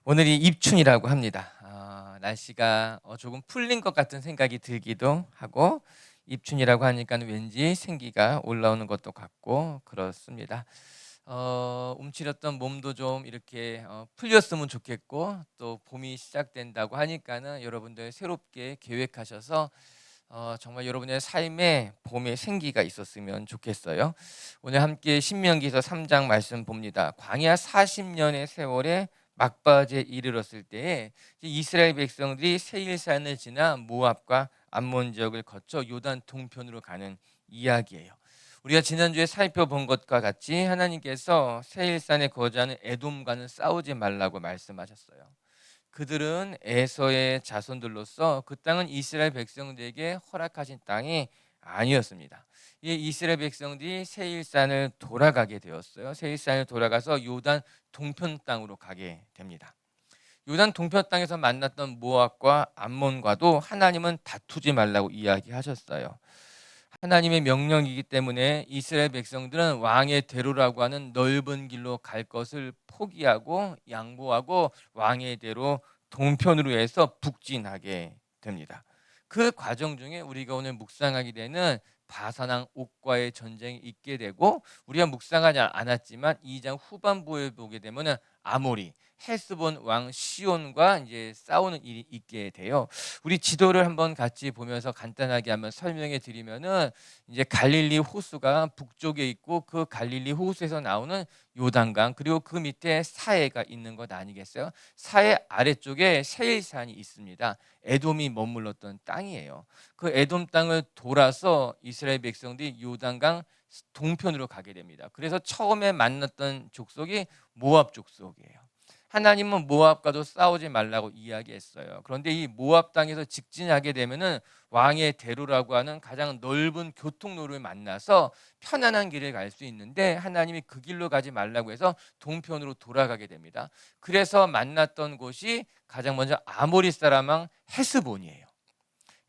오늘이 입춘이라고 합니다. 날씨가 조금 풀린 것 같은 생각이 들기도 하고, 입춘이라고 하니까 왠지 생기가 올라오는 것도 같고 그렇습니다. 움츠렸던 몸도 좀 이렇게 풀렸으면 좋겠고, 또 봄이 시작된다고 하니까는 여러분들 새롭게 계획하셔서 정말 여러분의 삶에 봄의 생기가 있었으면 좋겠어요. 오늘 함께 신명기서 3장 말씀 봅니다. 광야 40년의 세월에 막바지에 이르렀을 때에 이스라엘 백성들이 세일산을 지나 모압과 암몬 지역을 거쳐 요단 동편으로 가는 이야기예요. 우리가 지난주에 살펴본 것과 같이 하나님께서 세일산에 거주하는 에돔과는 싸우지 말라고 말씀하셨어요. 그들은 에서의 자손들로서 그 땅은 이스라엘 백성들에게 허락하신 땅이 아니었습니다. 이 이스라엘 백성들이 세일산을 돌아가게 되었어요. 세일산을 돌아가서 요단 동편 땅으로 가게 됩니다. 요단 동편 땅에서 만났던 모압과 암몬과도 하나님은 다투지 말라고 이야기하셨어요. 하나님의 명령이기 때문에 이스라엘 백성들은 왕의 대로라고 하는 넓은 길로 갈 것을 포기하고 양보하고 왕의 대로 동편으로 해서 북진하게 됩니다. 그 과정 중에 우리가 오늘 묵상하게 되는 바산왕 옥과의 전쟁이 있게 되고, 우리가 묵상하지 않았지만 2장 후반부에 보게 되면은 아모리 헤스본 왕 시온과 이제 싸우는 일이 있게 돼요. 우리 지도를 한번 같이 보면서 간단하게 한번 설명해 드리면은, 이제 갈릴리 호수가 북쪽에 있고 그 갈릴리 호수에서 나오는 요단강, 그리고 그 밑에 사해가 있는 것 아니겠어요? 사해 아래쪽에 세일산이 있습니다. 에돔이 머물렀던 땅이에요. 그 에돔 땅을 돌아서 이스라엘 백성들이 요단강 동편으로 가게 됩니다. 그래서 처음에 만났던 족속이 모압 족속이에요. 하나님은 모압과도 싸우지 말라고 이야기했어요. 그런데 이 모압 땅에서 직진하게 되면은 왕의 대로라고 하는 가장 넓은 교통로를 만나서 편안한 길을 갈 수 있는데, 하나님이 그 길로 가지 말라고 해서 동편으로 돌아가게 됩니다. 그래서 만났던 곳이 가장 먼저 아모리 사람 왕 헤스본이에요.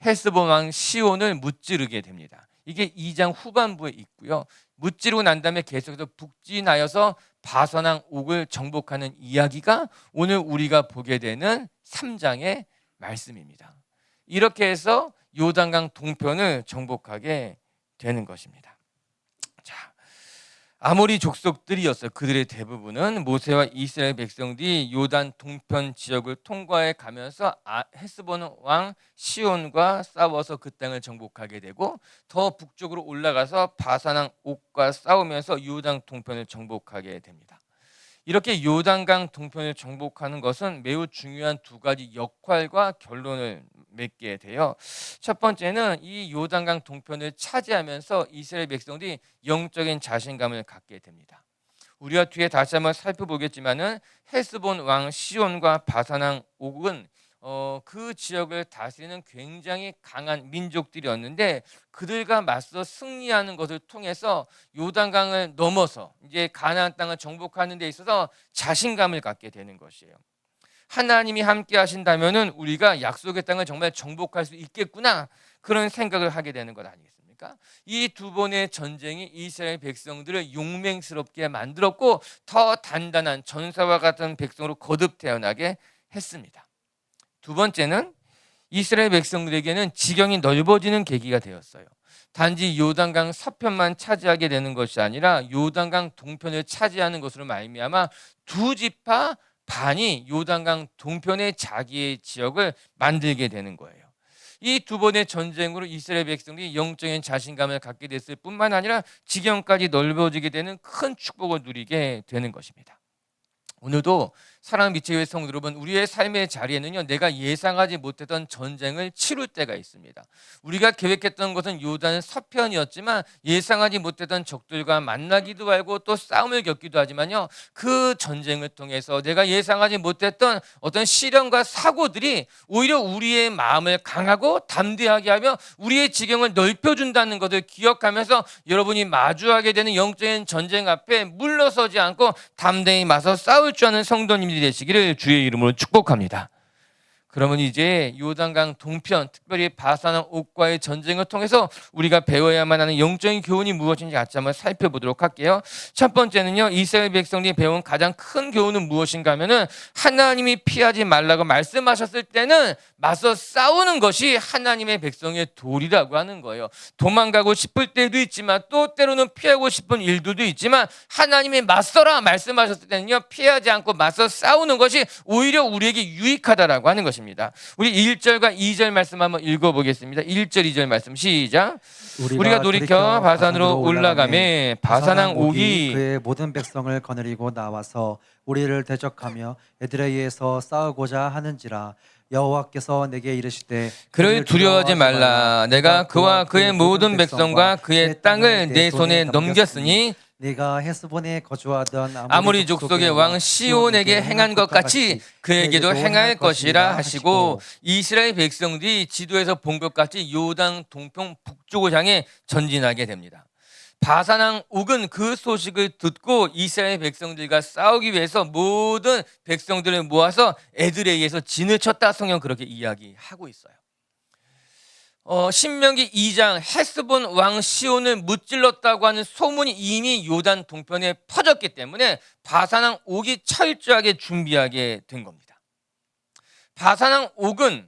헤스본 왕 시온을 무찌르게 됩니다. 이게 2장 후반부에 있고요. 무찌르고 난 다음에 계속해서 북진하여서 바산왕 옥을 정복하는 이야기가 오늘 우리가 보게 되는 3장의 말씀입니다. 이렇게 해서 요단강 동편을 정복하게 되는 것입니다. 자, 아모리 족속들이었어요. 그들의 대부분은 모세와 이스라엘 백성들이 요단 동편 지역을 통과해 가면서 헤스본 왕 시온과 싸워서 그 땅을 정복하게 되고, 더 북쪽으로 올라가서 바산 왕 옥과 싸우면서 요단 동편을 정복하게 됩니다. 이렇게 요단강 동편을 정복하는 것은 매우 중요한 두 가지 역할과 결론을 맺게 돼요. 첫 번째는 이 요단강 동편을 차지하면서 이스라엘 백성들이 영적인 자신감을 갖게 됩니다. 우리가 뒤에 다시 한번 살펴보겠지만은 헤스본 왕 시온과 바산 왕 옥은 그 지역을 다스리는 굉장히 강한 민족들이었는데, 그들과 맞서 승리하는 것을 통해서 요단강을 넘어서 이제 가나안 땅을 정복하는 데 있어서 자신감을 갖게 되는 것이에요. 하나님이 함께 하신다면은 우리가 약속의 땅을 정말 정복할 수 있겠구나, 그런 생각을 하게 되는 것 아니겠습니까? 이 두 번의 전쟁이 이스라엘 백성들을 용맹스럽게 만들었고, 더 단단한 전사와 같은 백성으로 거듭 태어나게 했습니다. 두 번째는 이스라엘 백성들에게는 지경이 넓어지는 계기가 되었어요. 단지 요단강 서편만 차지하게 되는 것이 아니라 요단강 동편을 차지하는 것으로 말미암아 두 지파 반이 요단강 동편의 자기의 지역을 만들게 되는 거예요. 이 두 번의 전쟁으로 이스라엘 백성들이 영적인 자신감을 갖게 됐을 뿐만 아니라 지경까지 넓어지게 되는 큰 축복을 누리게 되는 것입니다. 오늘도 사랑하는 미치교회 성도 여러분, 우리의 삶의 자리에는요, 내가 예상하지 못했던 전쟁을 치룰 때가 있습니다. 우리가 계획했던 것은 요단 서편이었지만 예상하지 못했던 적들과 만나기도 하고 또 싸움을 겪기도 하지만요, 그 전쟁을 통해서 내가 예상하지 못했던 어떤 시련과 사고들이 오히려 우리의 마음을 강하고 담대하게 하며 우리의 지경을 넓혀준다는 것을 기억하면서 여러분이 마주하게 되는 영적인 전쟁 앞에 물러서지 않고 담대히 맞서 싸울 줄 아는 성도님들이 되시기를 주의 이름으로 축복합니다. 그러면 이제 요단강 동편, 특별히 바산왕 옥과의 전쟁을 통해서 우리가 배워야만 하는 영적인 교훈이 무엇인지 같이 한번 살펴보도록 할게요. 첫 번째는요, 이스라엘 백성들이 배운 가장 큰 교훈은 무엇인가 하면은 하나님이 피하지 말라고 말씀하셨을 때는 맞서 싸우는 것이 하나님의 백성의 도리라고 하는 거예요. 도망가고 싶을 때도 있지만 또 때로는 피하고 싶은 일들도 있지만 하나님이 맞서라 말씀하셨을 때는요, 피하지 않고 맞서 싸우는 것이 오히려 우리에게 유익하다라고 하는 것입니다. 우리 1절과 2절 말씀 한번 읽어보겠습니다. 1절 2절 말씀 시작. 우리가 돌이켜 바산으로 올라가매 바산왕 옥이 그의 모든 백성을 거느리고 나와서 우리를 대적하며 에드레이에서 싸우고자 하는지라. 여호와께서 내게 이르시되 그를 두려워하지 말라. 내가 그와 그의 모든 백성과 그의 땅을 내 손에 넘겼으니 네가 헤스본에 거주하던 아모리 족속의 왕 시온에게 행한 것 같이 그에게도 행할 것이라 하시고, 이스라엘 백성들이 지도에서 본 것 같이 요단 동편 북쪽을 향해 전진하게 됩니다. 바산왕 옥은 그 소식을 듣고 이스라엘 백성들과 싸우기 위해서 모든 백성들을 모아서 에드레이에서 진을 쳤다. 성경 그렇게 이야기하고 있어요. 신명기 2장 헤스본 왕 시온을 무찔렀다고 하는 소문이 이미 요단 동편에 퍼졌기 때문에 바산왕 옥이 철저하게 준비하게 된 겁니다. 바산왕 옥은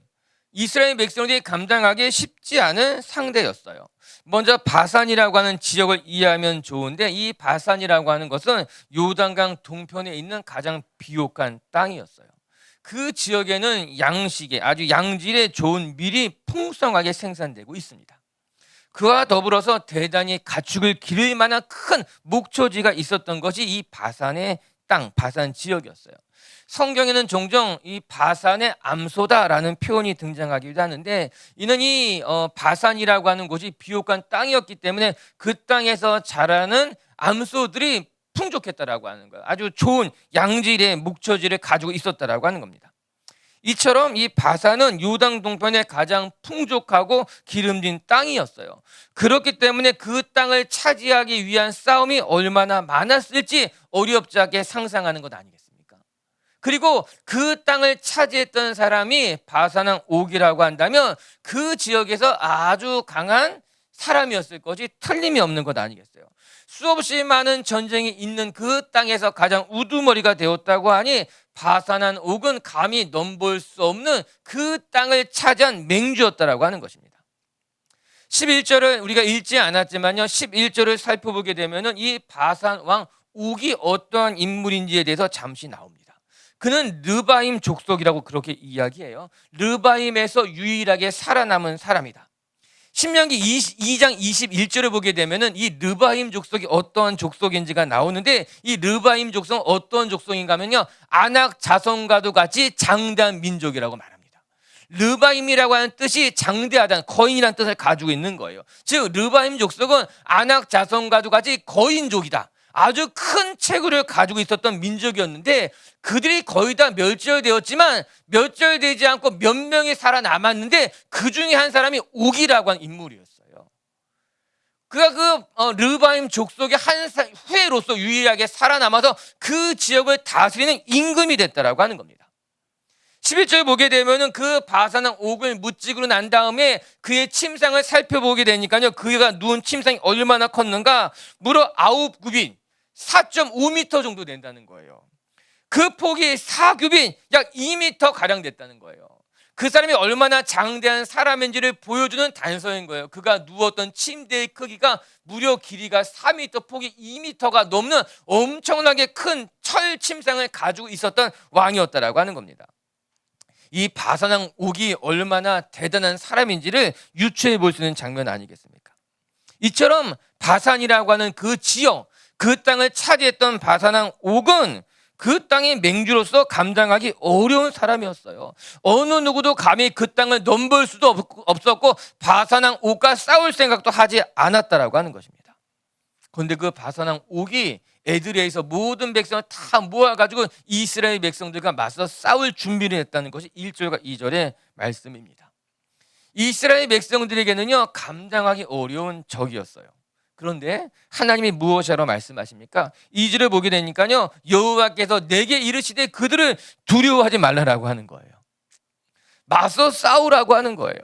이스라엘 백성들이 감당하기 쉽지 않은 상대였어요. 먼저 바산이라고 하는 지역을 이해하면 좋은데, 이 바산이라고 하는 것은 요단강 동편에 있는 가장 비옥한 땅이었어요. 그 지역에는 양식에 아주 양질의 좋은 밀이 풍성하게 생산되고 있습니다. 그와 더불어서 대단히 가축을 기를 만한 큰 목초지가 있었던 것이 이 바산의 땅, 바산 지역이었어요. 성경에는 종종 이 바산의 암소다라는 표현이 등장하기도 하는데, 이는 이 바산이라고 하는 곳이 비옥한 땅이었기 때문에 그 땅에서 자라는 암소들이 풍족했다라고 하는 거예요. 아주 좋은 양질의 목초지를 가지고 있었다라고 하는 겁니다. 이처럼 이 바산은 요단 동편에 가장 풍족하고 기름진 땅이었어요. 그렇기 때문에 그 땅을 차지하기 위한 싸움이 얼마나 많았을지 어렵지 않게 상상하는 것 아니겠습니까? 그리고 그 땅을 차지했던 사람이 바산왕 옥이라고 한다면 그 지역에서 아주 강한 사람이었을 것이 틀림이 없는 것 아니겠어요? 수없이 많은 전쟁이 있는 그 땅에서 가장 우두머리가 되었다고 하니 바산왕 옥은 감히 넘볼 수 없는 그 땅을 차지한 맹주였다라고 하는 것입니다. 11절을 우리가 읽지 않았지만요, 11절을 살펴보게 되면은 이 바산왕 옥이 어떠한 인물인지에 대해서 잠시 나옵니다. 그는 르바임 족속이라고 그렇게 이야기해요. 르바임에서 유일하게 살아남은 사람이다. 신명기 2장 21절을 보게 되면은 이 르바임 족속이 어떠한 족속인지가 나오는데, 이 르바임 족속은 어떠한 족속인가 하면요, 아낙 자손과도 같이 장대한 민족이라고 말합니다. 르바임이라고 하는 뜻이 장대하다는, 거인이라는 뜻을 가지고 있는 거예요. 즉 르바임 족속은 아낙 자손과도 같이 거인족이다. 아주 큰 체구를 가지고 있었던 민족이었는데, 그들이 거의 다 멸절되었지만 멸절되지 않고 몇 명이 살아남았는데 그 중에 한 사람이 옥이라고 하는 인물이었어요. 그가 르바임 족속의 한 후예로서 유일하게 살아남아서 그 지역을 다스리는 임금이 됐다라고 하는 겁니다. 11절 보게 되면은 그 바산왕 옥을 무찌르고 난 다음에 그의 침상을 살펴보게 되니까요, 그가 누운 침상이 얼마나 컸는가, 무려 9규빗 4.5m 정도 된다는 거예요. 그 폭이 4규빗 약 2m 가량 됐다는 거예요. 그 사람이 얼마나 장대한 사람인지를 보여주는 단서인 거예요. 그가 누웠던 침대의 크기가 무려 길이가 4m, 폭이 2m가 넘는 엄청나게 큰 철 침상을 가지고 있었던 왕이었다라고 하는 겁니다. 이 바산왕 옥이 얼마나 대단한 사람인지를 유추해 볼 수 있는 장면 아니겠습니까? 이처럼 바산이라고 하는 그 지역, 그 땅을 차지했던 바산왕 옥은 그 땅의 맹주로서 감당하기 어려운 사람이었어요. 어느 누구도 감히 그 땅을 넘볼 수도 없었고 바산왕 옥과 싸울 생각도 하지 않았다라고 하는 것입니다. 그런데 그 바산왕 옥이 에드레이에서 모든 백성을 다 모아가지고 이스라엘 백성들과 맞서 싸울 준비를 했다는 것이 1절과 2절의 말씀입니다. 이스라엘 백성들에게는요, 감당하기 어려운 적이었어요. 그런데 하나님이 무엇이라고 말씀하십니까? 2절을 보게 되니까요, 여호와께서 내게 이르시되 그들을 두려워하지 말라라고 하는 거예요. 맞서 싸우라고 하는 거예요.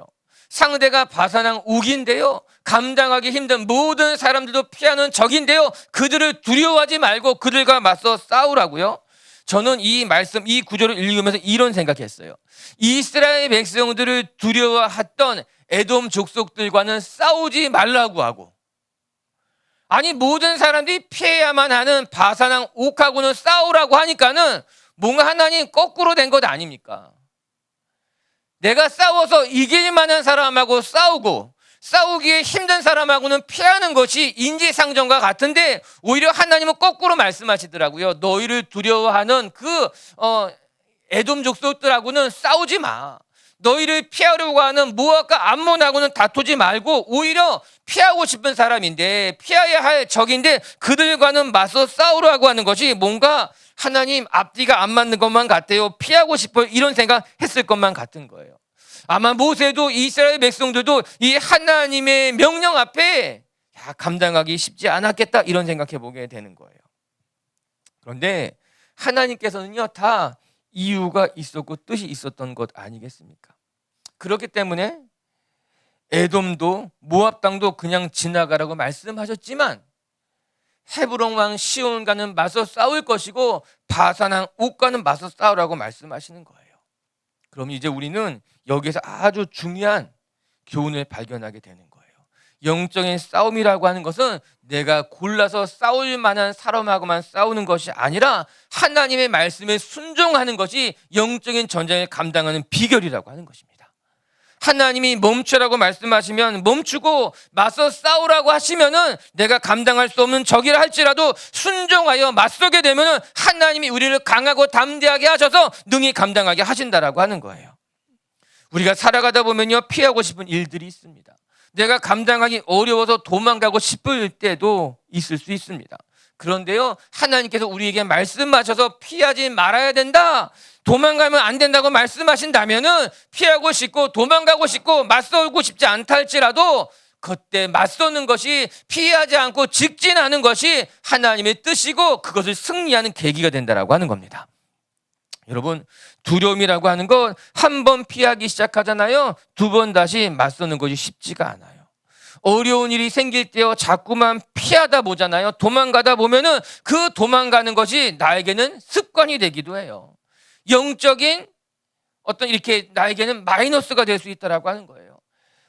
상대가 바산왕 옥인데요, 감당하기 힘든 모든 사람들도 피하는 적인데요, 그들을 두려워하지 말고 그들과 맞서 싸우라고요. 저는 이 말씀, 이 구절을 읽으면서 이런 생각했어요. 이스라엘 백성들을 두려워했던 에돔 족속들과는 싸우지 말라고 하고, 아니 모든 사람들이 피해야만 하는 바산왕 옥하고는 싸우라고 하니까는 뭔가 하나님 거꾸로 된 것 아닙니까? 내가 싸워서 이길 만한 사람하고 싸우고 싸우기에 힘든 사람하고는 피하는 것이 인지상정과 같은데, 오히려 하나님은 거꾸로 말씀하시더라고요. 너희를 두려워하는 그 에돔 족속들하고는 싸우지 마. 너희를 피하려고 하는 모압과 암몬하고는 다투지 말고 오히려 피하고 싶은 사람인데, 피해야 할 적인데 그들과는 맞서 싸우라고 하는 것이 뭔가 하나님 앞뒤가 안 맞는 것만 같아요. 피하고 싶어 이런 생각했을 것만 같은 거예요. 아마 모세도 이스라엘 백성들도 이 하나님의 명령 앞에 감당하기 쉽지 않았겠다 이런 생각해 보게 되는 거예요. 그런데 하나님께서는요, 다 이유가 있었고 뜻이 있었던 것 아니겠습니까? 그렇기 때문에 에돔도 모압 땅도 그냥 지나가라고 말씀하셨지만 헤브론 왕 시온과는 맞서 싸울 것이고 바산 왕 옥과는 맞서 싸우라고 말씀하시는 거예요. 그럼 이제 우리는 여기에서 아주 중요한 교훈을 발견하게 되는 거예요. 영적인 싸움이라고 하는 것은 내가 골라서 싸울 만한 사람하고만 싸우는 것이 아니라 하나님의 말씀에 순종하는 것이 영적인 전쟁을 감당하는 비결이라고 하는 것입니다. 하나님이 멈추라고 말씀하시면 멈추고 맞서 싸우라고 하시면은 내가 감당할 수 없는 적이라 할지라도 순종하여 맞서게 되면은 하나님이 우리를 강하고 담대하게 하셔서 능히 감당하게 하신다라고 하는 거예요. 우리가 살아가다 보면요, 피하고 싶은 일들이 있습니다. 내가 감당하기 어려워서 도망가고 싶을 때도 있을 수 있습니다. 그런데요, 하나님께서 우리에게 말씀하셔서 피하지 말아야 된다, 도망가면 안 된다고 말씀하신다면은 피하고 싶고 도망가고 싶고 맞서고 싶지 않다 할지라도 그때 맞서는 것이, 피하지 않고 직진하는 것이 하나님의 뜻이고 그것을 승리하는 계기가 된다라고 하는 겁니다. 여러분, 두려움이라고 하는 건 한 번 피하기 시작하잖아요. 두 번 다시 맞서는 것이 쉽지가 않아요. 어려운 일이 생길 때요, 자꾸만 피하다 보잖아요. 도망가다 보면은 그 도망가는 것이 나에게는 습관이 되기도 해요. 영적인 어떤 이렇게 나에게는 마이너스가 될 수 있다라고 하는 거예요.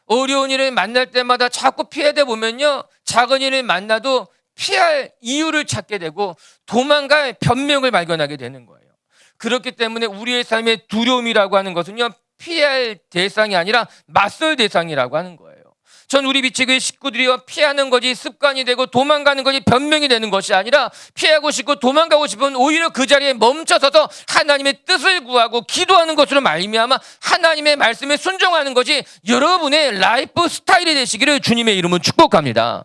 어려운 일을 만날 때마다 자꾸 피하다 보면요, 작은 일을 만나도 피할 이유를 찾게 되고 도망갈 변명을 발견하게 되는 거예요. 그렇기 때문에 우리의 삶의 두려움이라고 하는 것은요, 피할 대상이 아니라 맞설 대상이라고 하는 거예요. 전 우리 비치교회 식구들이요, 피하는 것이 습관이 되고 도망가는 것이 변명이 되는 것이 아니라 피하고 싶고 도망가고 싶으면 오히려 그 자리에 멈춰서서 하나님의 뜻을 구하고 기도하는 것으로 말미암아 하나님의 말씀에 순종하는 것이 여러분의 라이프 스타일이 되시기를 주님의 이름으로 축복합니다.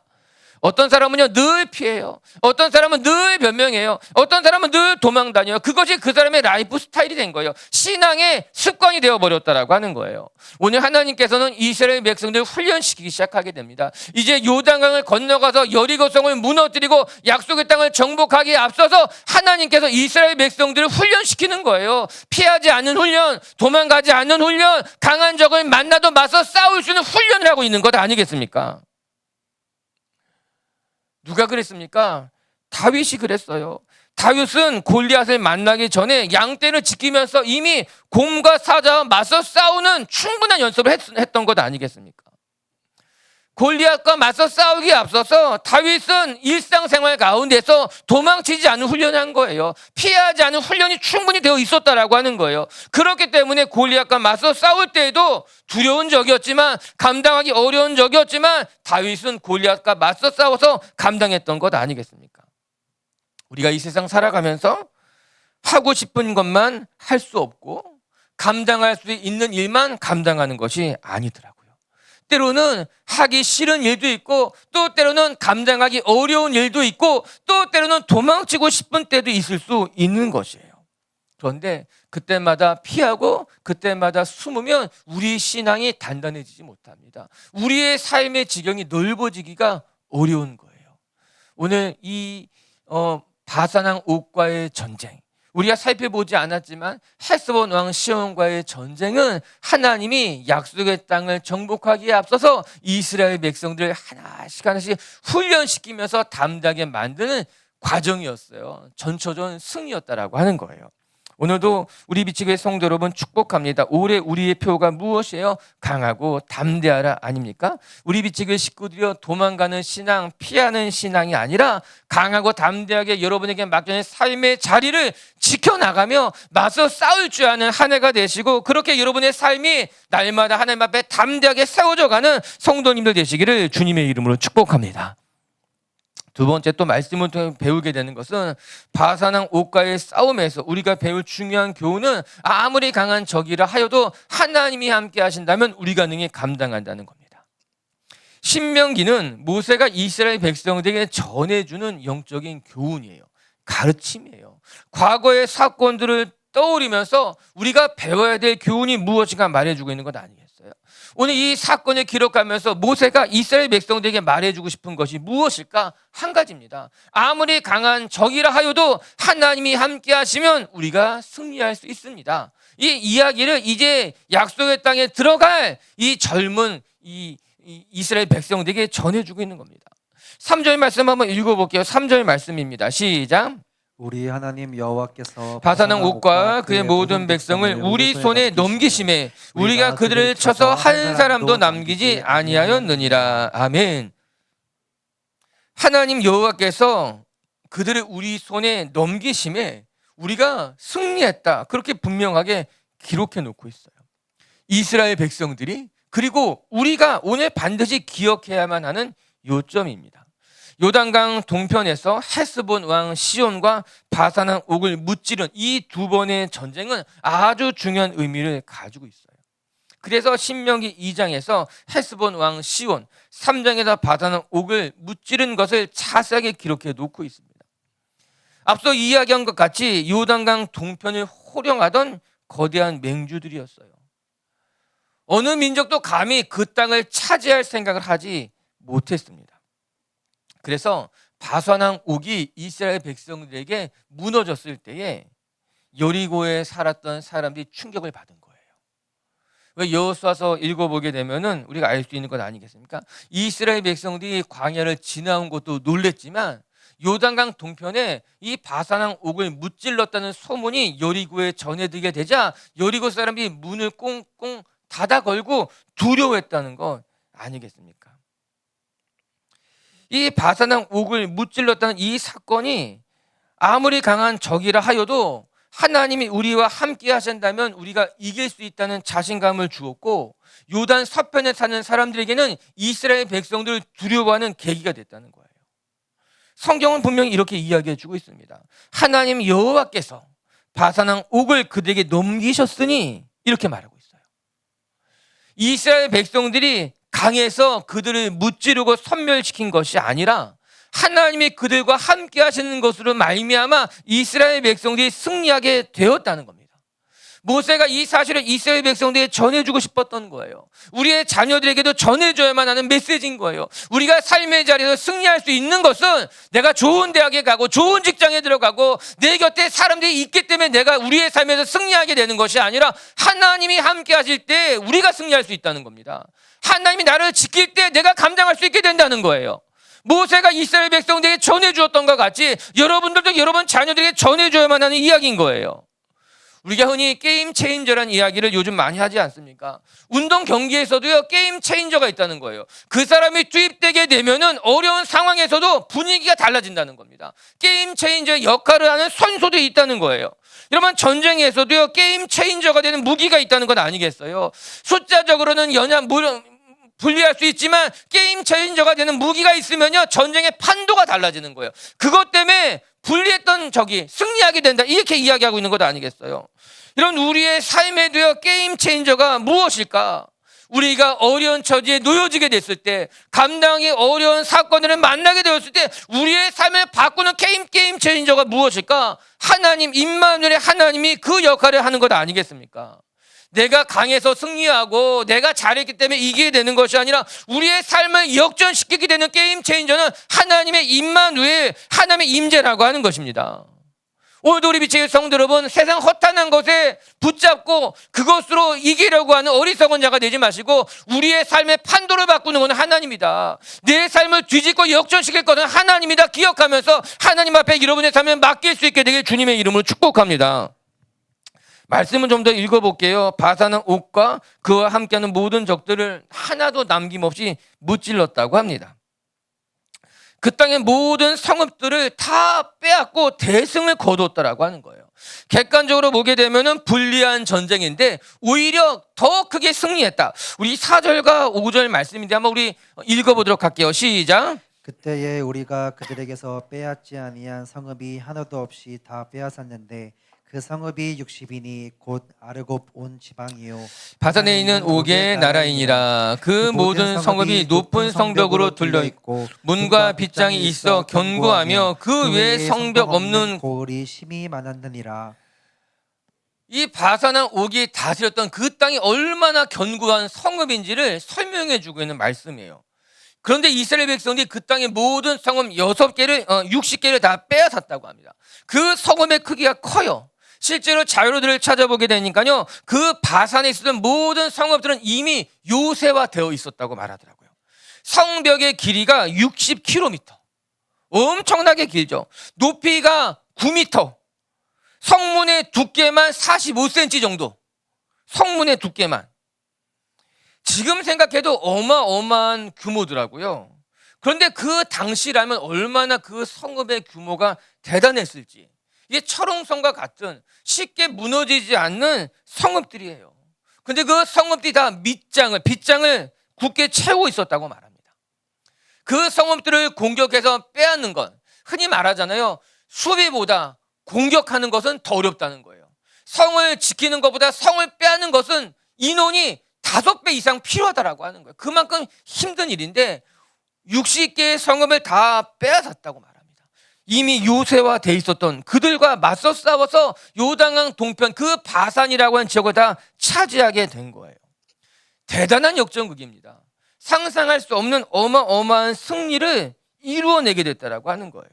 어떤 사람은요 늘 피해요. 어떤 사람은 늘 변명해요. 어떤 사람은 늘 도망 다녀요. 그것이 그 사람의 라이프 스타일이 된 거예요. 신앙의 습관이 되어버렸다라고 하는 거예요. 오늘 하나님께서는 이스라엘 백성들을 훈련시키기 시작하게 됩니다. 이제 요단강을 건너가서 여리고성을 무너뜨리고 약속의 땅을 정복하기에 앞서서 하나님께서 이스라엘 백성들을 훈련시키는 거예요. 피하지 않는 훈련, 도망가지 않는 훈련, 강한 적을 만나도 맞서 싸울 수 있는 훈련을 하고 있는 것 아니겠습니까? 누가 그랬습니까? 다윗이 그랬어요. 다윗은 골리앗을 만나기 전에 양떼를 지키면서 이미 곰과 사자와 맞서 싸우는 충분한 연습을 했던 것 아니겠습니까? 골리앗과 맞서 싸우기에 앞서서 다윗은 일상생활 가운데서 도망치지 않는 훈련을 한 거예요. 피하지 않은 훈련이 충분히 되어 있었다라고 하는 거예요. 그렇기 때문에 골리앗과 맞서 싸울 때에도 두려운 적이었지만, 감당하기 어려운 적이었지만 다윗은 골리앗과 맞서 싸워서 감당했던 것 아니겠습니까? 우리가 이 세상 살아가면서 하고 싶은 것만 할 수 없고 감당할 수 있는 일만 감당하는 것이 아니더라고요. 때로는 하기 싫은 일도 있고, 또 때로는 감당하기 어려운 일도 있고, 또 때로는 도망치고 싶은 때도 있을 수 있는 것이에요. 그런데 그때마다 피하고 그때마다 숨으면 우리 신앙이 단단해지지 못합니다. 우리의 삶의 지경이 넓어지기가 어려운 거예요. 오늘 이 바산왕 옥과의 전쟁, 우리가 살펴보지 않았지만 헤스본 왕 시온과의 전쟁은 하나님이 약속의 땅을 정복하기에 앞서서 이스라엘 백성들을 하나씩 훈련시키면서 담대하게 만드는 과정이었어요. 전초전 승리였다라고 하는 거예요. 오늘도 우리 비치교회 성도 여러분 축복합니다. 올해 우리의 표가 무엇이에요? 강하고 담대하라 아닙니까? 우리 비치교회 식구들이요, 도망가는 신앙, 피하는 신앙이 아니라 강하고 담대하게 여러분에게 맡겨진 삶의 자리를 지켜나가며 맞서 싸울 줄 아는 한 해가 되시고, 그렇게 여러분의 삶이 날마다 하나님 앞에 담대하게 세워져가는 성도님들 되시기를 주님의 이름으로 축복합니다. 두 번째 또 말씀을 통해 배우게 되는 것은 바산왕 옥과의 싸움에서 우리가 배울 중요한 교훈은 아무리 강한 적이라 하여도 하나님이 함께 하신다면 우리가 능히 감당한다는 겁니다. 신명기는 모세가 이스라엘 백성들에게 전해주는 영적인 교훈이에요. 가르침이에요. 과거의 사건들을 떠올리면서 우리가 배워야 될 교훈이 무엇인가 말해주고 있는 것 아니겠어요? 오늘 이 사건을 기록하면서 모세가 이스라엘 백성들에게 말해주고 싶은 것이 무엇일까? 한 가지입니다. 아무리 강한 적이라 하여도 하나님이 함께 하시면 우리가 승리할 수 있습니다. 이 이야기를 이제 약속의 땅에 들어갈 이 젊은 이스라엘 백성들에게 전해주고 있는 겁니다. 3절 말씀 한번 읽어볼게요. 3절 말씀입니다. 시작. 우리 하나님 여호와께서 바산왕 옥과 그의 모든 백성을 우리 손에 넘기심에 우리가 그들을 쳐서 한 사람도 남기지 아니하였느니라. 아멘. 하나님 여호와께서 그들을 우리 손에 넘기심에 우리가 승리했다, 그렇게 분명하게 기록해 놓고 있어요. 이스라엘 백성들이, 그리고 우리가 오늘 반드시 기억해야만 하는 요점입니다. 요단강 동편에서 헤스본 왕 시온과 바산왕 옥을 무찌른 이 두 번의 전쟁은 아주 중요한 의미를 가지고 있어요. 그래서 신명기 2장에서 헤스본 왕 시온, 3장에서 바산왕 옥을 무찌른 것을 자세하게 기록해 놓고 있습니다. 앞서 이야기한 것 같이 요단강 동편을 호령하던 거대한 맹주들이었어요. 어느 민족도 감히 그 땅을 차지할 생각을 하지 못했습니다. 그래서 바산왕 옥이 이스라엘 백성들에게 무너졌을 때에 여리고에 살았던 사람들이 충격을 받은 거예요. 왜 여호수아서 읽어보게 되면은 우리가 알 수 있는 것 아니겠습니까? 이스라엘 백성들이 광야를 지나온 것도 놀랬지만 요단강 동편에 이 바산왕 옥을 무찔렀다는 소문이 여리고에 전해지게 되자 여리고 사람들이 문을 꽁꽁 닫아 걸고 두려워했다는 것 아니겠습니까? 이 바산왕 옥을 무찔렀다는 이 사건이 아무리 강한 적이라 하여도 하나님이 우리와 함께 하신다면 우리가 이길 수 있다는 자신감을 주었고, 요단 서편에 사는 사람들에게는 이스라엘 백성들을 두려워하는 계기가 됐다는 거예요. 성경은 분명히 이렇게 이야기해 주고 있습니다. 하나님 여호와께서 바산왕 옥을 그들에게 넘기셨으니, 이렇게 말하고 있어요. 이스라엘 백성들이 강에서 그들을 무찌르고 섬멸시킨 것이 아니라 하나님이 그들과 함께 하시는 것으로 말미암아 이스라엘 백성들이 승리하게 되었다는 겁니다. 모세가 이 사실을 이스라엘 백성들에게 전해주고 싶었던 거예요. 우리의 자녀들에게도 전해줘야만 하는 메시지인 거예요. 우리가 삶의 자리에서 승리할 수 있는 것은 내가 좋은 대학에 가고 좋은 직장에 들어가고 내 곁에 사람들이 있기 때문에 내가 우리의 삶에서 승리하게 되는 것이 아니라 하나님이 함께 하실 때 우리가 승리할 수 있다는 겁니다. 하나님이 나를 지킬 때 내가 감당할 수 있게 된다는 거예요. 모세가 이스라엘 백성들에게 전해주었던 것 같이 여러분들도 여러분 자녀들에게 전해줘야만 하는 이야기인 거예요. 우리가 흔히 게임 체인저라는 이야기를 요즘 많이 하지 않습니까? 운동 경기에서도요, 게임 체인저가 있다는 거예요. 그 사람이 투입되게 되면은 어려운 상황에서도 분위기가 달라진다는 겁니다. 게임 체인저의 역할을 하는 선수도 있다는 거예요. 여러분, 전쟁에서도요, 게임 체인저가 되는 무기가 있다는 건 아니겠어요? 숫자적으로는 분리할 수 있지만 게임 체인저가 되는 무기가 있으면요, 전쟁의 판도가 달라지는 거예요. 그것 때문에 분리했던 적이 승리하게 된다, 이렇게 이야기하고 있는 것 아니겠어요? 이런 우리의 삶에도요, 게임 체인저가 무엇일까? 우리가 어려운 처지에 놓여지게 됐을 때, 감당하기 어려운 사건들을 만나게 되었을 때 우리의 삶을 바꾸는 게임 체인저가 무엇일까? 하나님, 임마누엘의 하나님이 그 역할을 하는 것 아니겠습니까? 내가 강해서 승리하고 내가 잘했기 때문에 이기게 되는 것이 아니라 우리의 삶을 역전시키게 되는 게임 체인저는 하나님의 임마누엘, 하나님의 임재라고 하는 것입니다. 오늘도 우리 빛의 성도 여러분, 세상 허탄한 것에 붙잡고 그것으로 이기려고 하는 어리석은 자가 되지 마시고 우리의 삶의 판도를 바꾸는 것은 하나님이다. 내 삶을 뒤집고 역전시킬 것은 하나님이다 기억하면서 하나님 앞에 여러분의 삶을 맡길 수 있게 되길 주님의 이름으로 축복합니다. 말씀을 좀 더 읽어볼게요. 바사는 옥과 그와 함께하는 모든 적들을 하나도 남김없이 무찔렀다고 합니다. 그 땅의 모든 성읍들을 다 빼앗고 대승을 거뒀다라고 하는 거예요. 객관적으로 보게 되면은 불리한 전쟁인데 오히려 더 크게 승리했다. 우리 4절과 5절 말씀인데 한번 우리 읽어보도록 할게요. 시작. 그때에 우리가 그들에게서 빼앗지 아니한 성읍이 하나도 없이 다 빼앗았는데 그 성읍이 60이니 곧 아르곱 온 지방이요 바산에 있는 옥의 나라이니라. 그 모든 성읍이 높은 성벽으로 둘러있고 문과 빗장이 있어 견고하며 그 외에 성벽 없는 고을이 심히 많았느니라. 이 바산한 옥이 다스렸던 그 땅이 얼마나 견고한 성읍인지를 설명해 주고 있는 말씀이에요. 그런데 이스라엘 백성들이 그 땅의 모든 성읍 60개를 다 빼앗았다고 합니다. 그 성읍의 크기가 커요. 실제로 자료들을 찾아보게 되니까요, 그 바산에 있었던 모든 성읍들은 이미 요새화되어 있었다고 말하더라고요. 성벽의 길이가 60km, 엄청나게 길죠. 높이가 9m, 성문의 두께만 45cm 정도. 성문의 두께만. 지금 생각해도 어마어마한 규모더라고요. 그런데 그 당시라면 얼마나 그 성읍의 규모가 대단했을지. 이게 철옹성과 같은 쉽게 무너지지 않는 성읍들이에요. 근데 그 성읍들이 다 빗장을 굳게 채우고 있었다고 말합니다. 그 성읍들을 공격해서 빼앗는 건 흔히 말하잖아요. 수비보다 공격하는 것은 더 어렵다는 거예요. 성을 지키는 것보다 성을 빼앗는 것은 인원이 5배 이상 필요하다라고 하는 거예요. 그만큼 힘든 일인데 60개의 성읍을 다 빼앗았다고 말합니다. 이미 요새화돼 있었던 그들과 맞서 싸워서 요단강 동편 그 바산이라고 하는 지역을 다 차지하게 된 거예요. 대단한 역전극입니다. 상상할 수 없는 어마어마한 승리를 이루어내게 됐다라고 하는 거예요.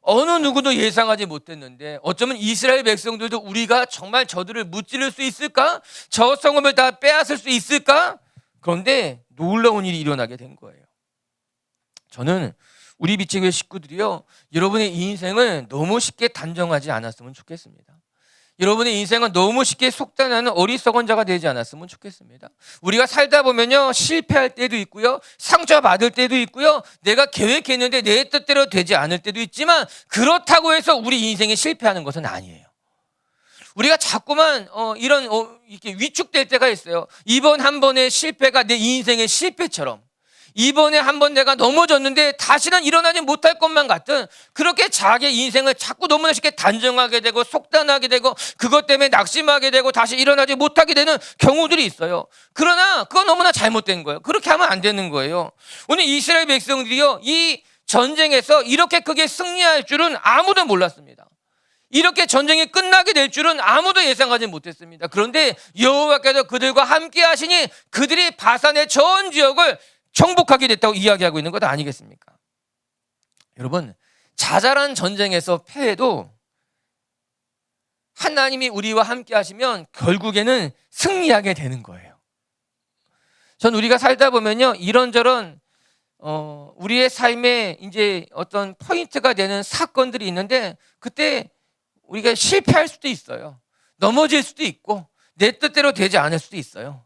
어느 누구도 예상하지 못했는데 어쩌면 이스라엘 백성들도 우리가 정말 저들을 무찌를 수 있을까? 저 성읍을 다 빼앗을 수 있을까? 그런데 놀라운 일이 일어나게 된 거예요. 저는 우리 빛의 교회 식구들이요, 여러분의 인생을 너무 쉽게 단정하지 않았으면 좋겠습니다. 여러분의 인생은 너무 쉽게 속단하는 어리석은 자가 되지 않았으면 좋겠습니다. 우리가 살다 보면요, 실패할 때도 있고요, 상처받을 때도 있고요, 내가 계획했는데 내 뜻대로 되지 않을 때도 있지만 그렇다고 해서 우리 인생이 실패하는 것은 아니에요. 우리가 자꾸만 이렇게 위축될 때가 있어요. 이번 한 번의 실패가 내 인생의 실패처럼, 이번에 한번 내가 넘어졌는데 다시는 일어나지 못할 것만 같은, 그렇게 자기 인생을 자꾸 너무나 쉽게 단정하게 되고 속단하게 되고 그것 때문에 낙심하게 되고 다시 일어나지 못하게 되는 경우들이 있어요. 그러나 그건 너무나 잘못된 거예요. 그렇게 하면 안 되는 거예요. 오늘 이스라엘 백성들이요, 이 전쟁에서 이렇게 크게 승리할 줄은 아무도 몰랐습니다. 이렇게 전쟁이 끝나게 될 줄은 아무도 예상하지 못했습니다. 그런데 여호와께서 그들과 함께 하시니 그들이 바산의 전 지역을 정복하게 됐다고 이야기하고 있는 것 아니겠습니까? 여러분, 자잘한 전쟁에서 패해도 하나님이 우리와 함께 하시면 결국에는 승리하게 되는 거예요. 전 우리가 살다 보면요, 이런저런 우리의 삶에 이제 어떤 포인트가 되는 사건들이 있는데 그때 우리가 실패할 수도 있어요. 넘어질 수도 있고 내 뜻대로 되지 않을 수도 있어요.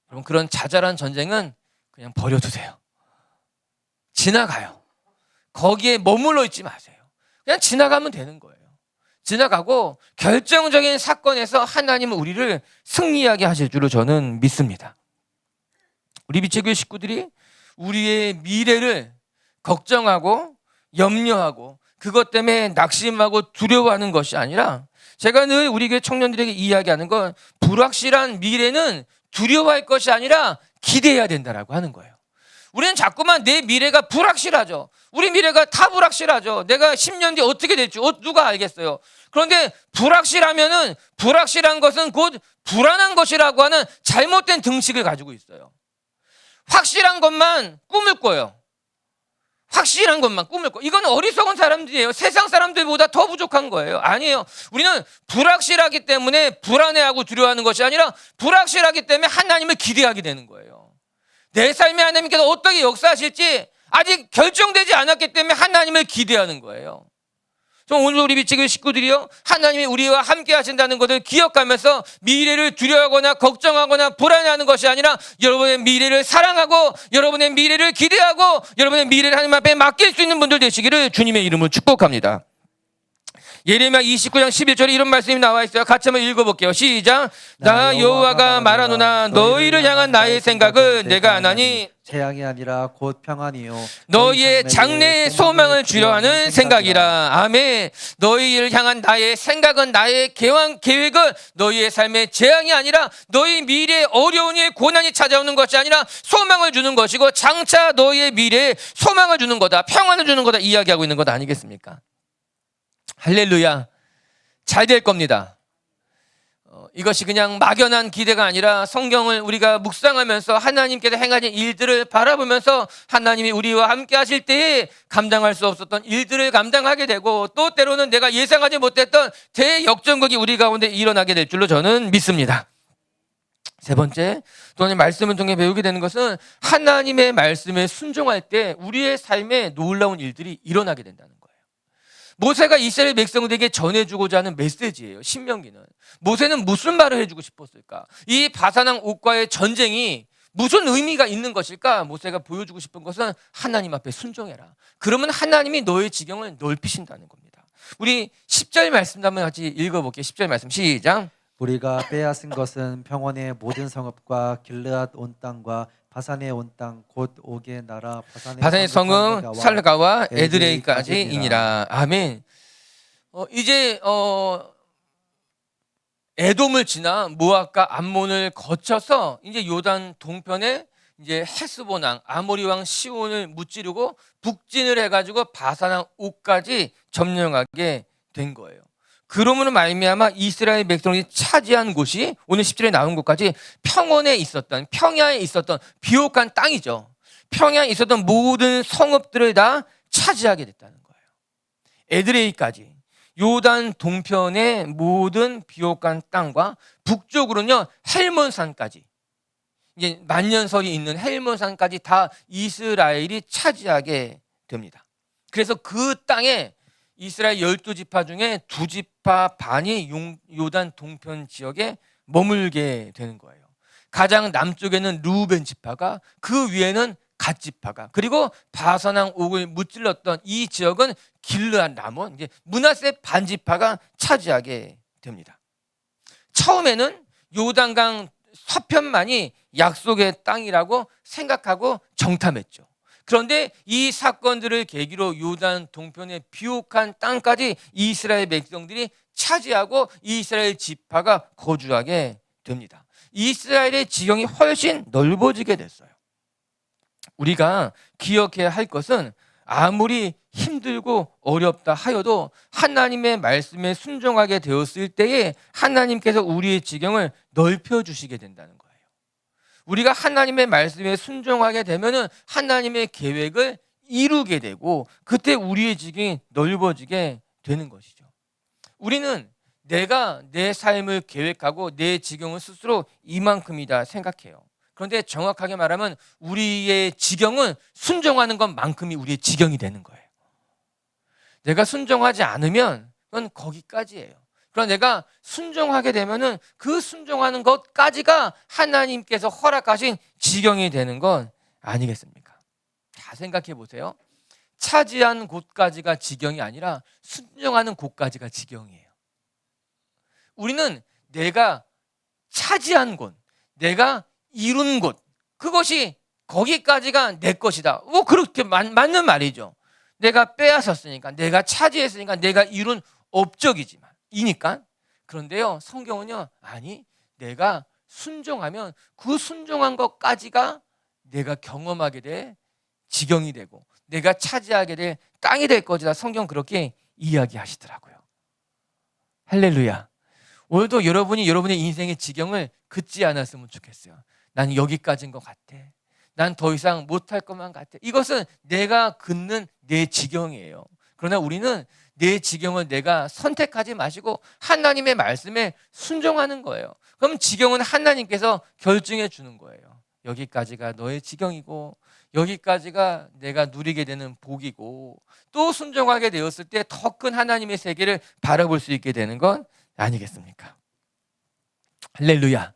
그럼 그런 자잘한 전쟁은 그냥 버려두세요. 지나가요. 거기에 머물러 있지 마세요. 그냥 지나가면 되는 거예요. 지나가고 결정적인 사건에서 하나님은 우리를 승리하게 하실 줄로 저는 믿습니다. 우리 빛의 교회 식구들이 우리의 미래를 걱정하고 염려하고 그것 때문에 낙심하고 두려워하는 것이 아니라, 제가 늘 우리 교회 청년들에게 이야기하는 건 불확실한 미래는 두려워할 것이 아니라 기대해야 된다라고 하는 거예요. 우리는 자꾸만 내 미래가 불확실하죠. 우리 미래가 다 불확실하죠. 내가 10년 뒤에 어떻게 될지 누가 알겠어요. 그런데 불확실하면은 불확실한 것은 곧 불안한 것이라고 하는 잘못된 등식을 가지고 있어요. 확실한 것만 꿈을 꿔요. 확실한 것만 꿈을 꿔. 이건 어리석은 사람들이에요. 세상 사람들보다 더 부족한 거예요. 아니에요. 우리는 불확실하기 때문에 불안해하고 두려워하는 것이 아니라 불확실하기 때문에 하나님을 기대하게 되는 거예요. 내 삶에 하나님께서 어떻게 역사하실지 아직 결정되지 않았기 때문에 하나님을 기대하는 거예요. 오늘 우리 미치길 식구들이요, 하나님이 우리와 함께 하신다는 것을 기억하면서 미래를 두려워하거나 걱정하거나 불안해하는 것이 아니라 여러분의 미래를 사랑하고 여러분의 미래를 기대하고 여러분의 미래를 하나님 앞에 맡길 수 있는 분들 되시기를 주님의 이름으로 축복합니다. 예레미야 29장 11절에 이런 말씀이 나와 있어요. 같이 한번 읽어볼게요. 시작. 나 여호와가 말하노나 너희를 향한 나의 생각을 내가 아나니 재앙이 아니라 곧 평안이요 너희의 장래의 소망을 주려 하는 생각이라. 아멘. 너희를 향한 나의 생각은, 나의 계획은 너희의 삶의 재앙이 아니라 너희 미래에 어려운 일, 고난이 찾아오는 것이 아니라 소망을 주는 것이고 장차 너희의 미래에 소망을 주는 거다, 평안을 주는 거다 이야기하고 있는 것 아니겠습니까? 할렐루야. 잘 될 겁니다. 이것이 그냥 막연한 기대가 아니라 성경을 우리가 묵상하면서 하나님께서 행하신 일들을 바라보면서 하나님이 우리와 함께 하실 때에 감당할 수 없었던 일들을 감당하게 되고 또 때로는 내가 예상하지 못했던 대역전극이 우리 가운데 일어나게 될 줄로 저는 믿습니다. 세 번째, 또 오늘 말씀을 통해 배우게 되는 것은 하나님의 말씀에 순종할 때 우리의 삶에 놀라운 일들이 일어나게 된다는 거예요. 모세가 이스라엘 백성들에게 전해주고자 하는 메시지예요. 신명기는. 모세는 무슨 말을 해주고 싶었을까? 이 바산왕 옥과의 전쟁이 무슨 의미가 있는 것일까? 모세가 보여주고 싶은 것은 하나님 앞에 순종해라. 그러면 하나님이 너의 지경을 넓히신다는 겁니다. 우리 10절 말씀 한번 같이 읽어볼게요. 10절 말씀 시작. 우리가 빼앗은 것은 평원의 모든 성읍과 길르앗 온 땅과 바산의 온 땅 곧 옥의 나라 바산의 성읍 살가와 에드레이까지이니라. 아멘. 이제 에돔을 지나 모압과 암몬을 거쳐서 이제 요단 동편에 이제 헤스본 왕 아모리 왕 시온을 무찌르고 북진을 해가지고 바산왕 옥까지 점령하게 된 거예요. 그러므로 말미암아 이스라엘 백성이 차지한 곳이 오늘 10절에 나온 곳까지 평야에 있었던 비옥한 땅이죠. 평야에 있었던 모든 성읍들을 다 차지하게 됐다는 거예요. 에드레이까지 요단 동편의 모든 비옥한 땅과 북쪽으로는요 헬몬산까지, 이제 만년설이 있는 헬몬산까지 다 이스라엘이 차지하게 됩니다. 그래서 그 땅에 이스라엘 12지파 중에 2지파 반이 요단 동편 지역에 머물게 되는 거예요. 가장 남쪽에는 루벤 지파가, 그 위에는 갓 지파가, 그리고 바산왕 옥을 무찔렀던 이 지역은 길르앗 라몬, 이제 므낫세 반 지파가 차지하게 됩니다. 처음에는 요단강 서편만이 약속의 땅이라고 생각하고 정탐했죠. 그런데 이 사건들을 계기로 요단 동편의 비옥한 땅까지 이스라엘 백성들이 차지하고 이스라엘 지파가 거주하게 됩니다. 이스라엘의 지경이 훨씬 넓어지게 됐어요. 우리가 기억해야 할 것은 아무리 힘들고 어렵다 하여도 하나님의 말씀에 순종하게 되었을 때에 하나님께서 우리의 지경을 넓혀주시게 된다는 거예요. 우리가 하나님의 말씀에 순종하게 되면은 하나님의 계획을 이루게 되고 그때 우리의 지경이 넓어지게 되는 것이죠. 우리는 내가 내 삶을 계획하고 내 지경을 스스로 이만큼이다 생각해요. 그런데 정확하게 말하면 우리의 지경은 순종하는 것만큼이 우리의 지경이 되는 거예요. 내가 순종하지 않으면 그건 거기까지예요. 그러나 내가 순종하게 되면은 그 순종하는 것까지가 하나님께서 허락하신 지경이 되는 건 아니겠습니까? 자, 생각해 보세요. 차지한 곳까지가 지경이 아니라 순종하는 곳까지가 지경이에요. 우리는 내가 차지한 곳, 내가 이룬 곳, 그것이 거기까지가 내 것이다. 그렇게 맞는 말이죠. 내가 빼앗았으니까, 내가 차지했으니까, 내가 이룬 업적이지만 이니까. 그런데요, 성경은요, 아니, 내가 순종하면 그 순종한 것까지가 내가 경험하게 될 지경이 되고 내가 차지하게 될 땅이 될 것이다. 성경 그렇게 이야기하시더라고요. 할렐루야. 오늘도 여러분이 여러분의 인생의 지경을 긋지 않았으면 좋겠어요. 나는 여기까지인 것 같아. 난 더 이상 못할 것만 같아. 이것은 내가 긋는 내 지경이에요. 그러나 우리는 내 지경을 내가 선택하지 마시고 하나님의 말씀에 순종하는 거예요. 그럼 지경은 하나님께서 결정해 주는 거예요. 여기까지가 너의 지경이고 여기까지가 내가 누리게 되는 복이고, 또 순종하게 되었을 때 더 큰 하나님의 세계를 바라볼 수 있게 되는 건 아니겠습니까? 할렐루야.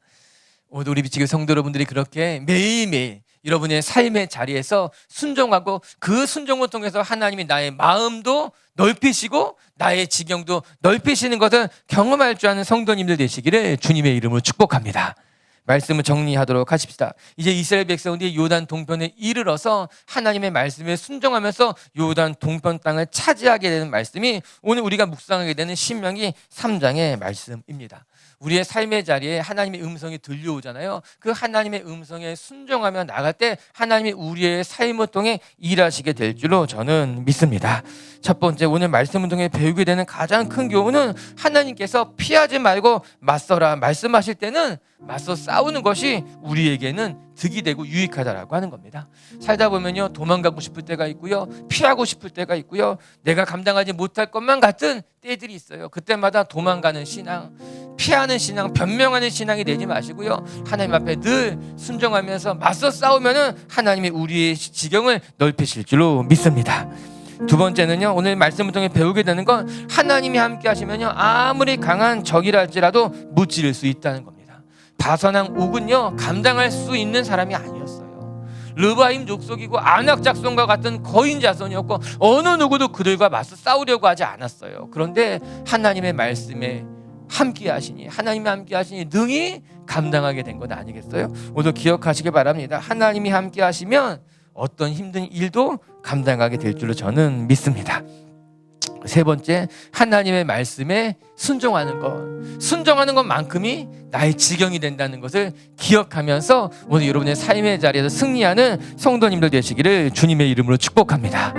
오늘 우리 비치교 성도 여러분들이 그렇게 매일매일 여러분의 삶의 자리에서 순종하고, 그 순종을 통해서 하나님이 나의 마음도 넓히시고 나의 지경도 넓히시는 것을 경험할 줄 아는 성도님들 되시기를 주님의 이름으로 축복합니다. 말씀을 정리하도록 하십시다. 이제 이스라엘 백성들이 요단 동편에 이르러서 하나님의 말씀에 순종하면서 요단 동편 땅을 차지하게 되는 말씀이 오늘 우리가 묵상하게 되는 신명기 3장의 말씀입니다. 우리의 삶의 자리에 하나님의 음성이 들려오잖아요. 그 하나님의 음성에 순종하며 나갈 때 하나님이 우리의 삶을 통해 일하시게 될 줄로 저는 믿습니다. 첫 번째, 오늘 말씀을 통해 배우게 되는 가장 큰 교훈은 하나님께서 피하지 말고 맞서라 말씀하실 때는 맞서 싸우는 것이 우리에게는 득이 되고 유익하다라고 하는 겁니다. 살다 보면요, 도망가고 싶을 때가 있고요, 피하고 싶을 때가 있고요, 내가 감당하지 못할 것만 같은 때들이 있어요. 그때마다 도망가는 신앙, 피하는 신앙, 변명하는 신앙이 되지 마시고요, 하나님 앞에 늘 순종하면서 맞서 싸우면은 하나님이 우리의 지경을 넓히실 줄로 믿습니다. 두 번째는요, 오늘 말씀을 통해 배우게 되는 건 하나님이 함께 하시면요, 아무리 강한 적이랄지라도 무찌를 수 있다는 겁니다. 바산왕 옥은요, 감당할 수 있는 사람이 아니었어요. 르바임 족속이고 아낙 작손과 같은 거인 자손이었고 어느 누구도 그들과 맞서 싸우려고 하지 않았어요. 그런데 하나님의 말씀에 함께 하시니, 하나님이 함께 하시니 능히 감당하게 된 것 아니겠어요? 오늘 기억하시기 바랍니다. 하나님이 함께 하시면 어떤 힘든 일도 감당하게 될 줄로 저는 믿습니다. 세 번째, 하나님의 말씀에 순종하는 것, 순종하는 것만큼이 나의 지경이 된다는 것을 기억하면서 오늘 여러분의 삶의 자리에서 승리하는 성도님들 되시기를 주님의 이름으로 축복합니다.